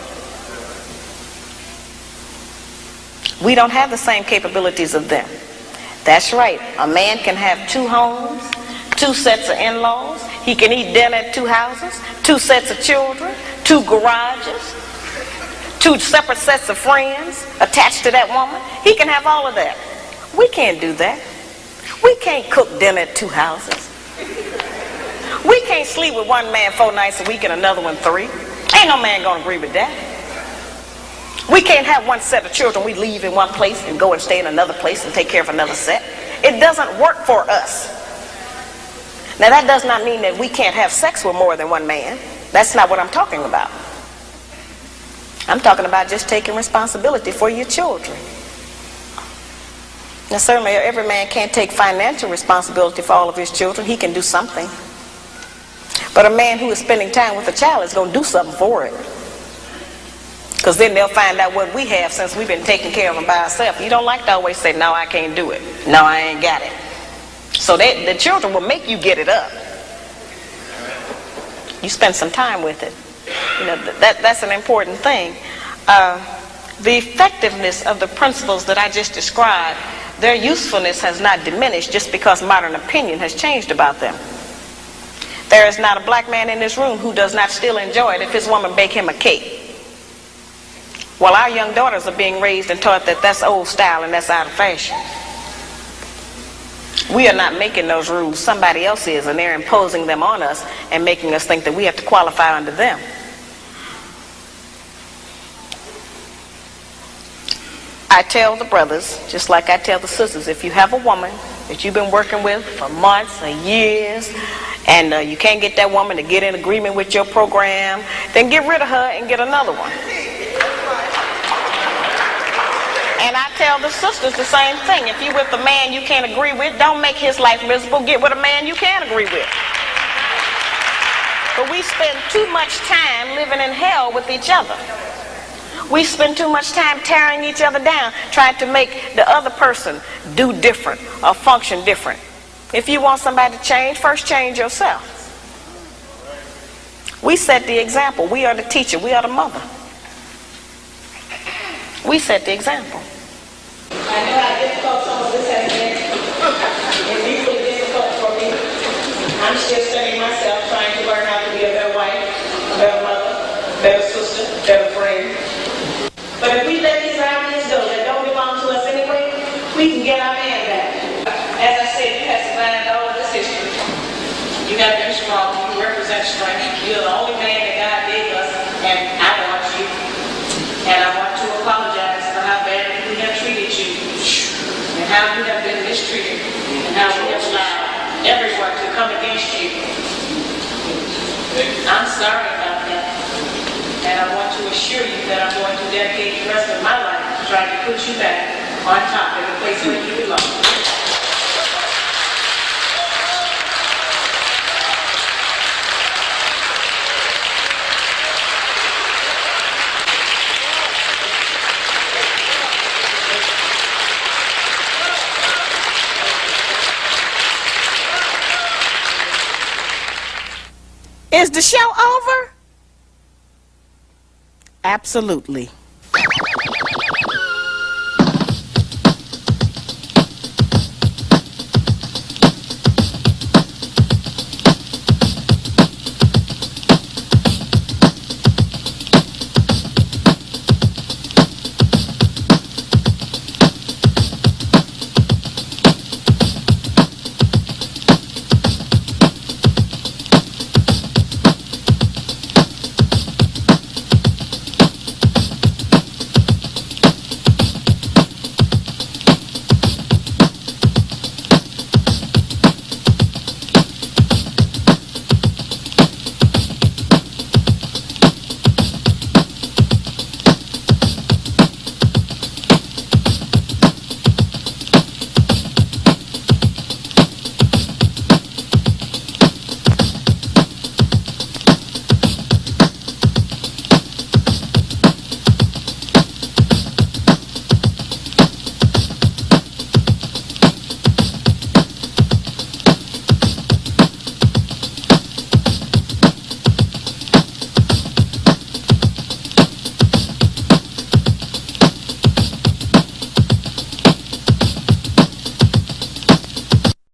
We don't have the same capabilities of them. That's right. A man can have 2 homes, 2 sets of in-laws. He can eat dinner at 2 houses, 2 sets of children, 2 garages, 2 separate sets of friends attached to that woman. He can have all of that. We can't do that. We can't cook dinner at 2 houses. We can't sleep with one man 4 nights a week and another one 3. Ain't no man gonna agree with that. We can't have one set of children we leave in one place and go and stay in another place and take care of another set. It doesn't work for us. Now that does not mean that we can't have sex with more than one man. That's not what I'm talking about. I'm talking about just taking responsibility for your children. Now certainly every man can't take financial responsibility for all of his children. He can do something. But a man who is spending time with a child is going to do something for it. Because then they'll find out what we have since we've been taking care of them by ourselves. You don't like to always say, no, I can't do it. No, I ain't got it. So the children will make you get it up. You spend some time with it. You know, that's an important thing. The effectiveness of the principles that I just described, their usefulness has not diminished just because modern opinion has changed about them. There is not a black man in this room who does not still enjoy it if his woman bake him a cake. Well, our young daughters are being raised and taught that that's old style and that's out of fashion. We are not making those rules. Somebody else is, and they're imposing them on us and making us think that we have to qualify under them. I tell the brothers, just like I tell the sisters, if you have a woman that you've been working with for months or years, and you can't get that woman to get in agreement with your program, then get rid of her and get another one. And I tell the sisters the same thing. If you're with a man you can't agree with, don't make his life miserable. Get with a man you can agree with. But we spend too much time living in hell with each other. We spend too much time tearing each other down, trying to make the other person do different or function different. If you want somebody to change, first change yourself. We set the example. We are the teacher. We are the mother. We set the example. I know how difficult some of this has been. It's equally difficult for me. I'm still studying myself, trying to learn how to be a better wife, a better mother, a better sister, a better friend. But if we let these ideas go that don't belong to us anyway, we can get our man back. As I said, you have survived all of this history. You got to be strong. You represent strength. You're the only man that God gave us, and I want you. And I want to apologize for how badly we have treated you, and how you have been mistreated, and how we have allowed everyone to come against you. I'm sorry about that. And I want to assure you that I'm going to dedicate the rest of my life to trying to put you back on top in the place where you belong. Is the show over? Absolutely.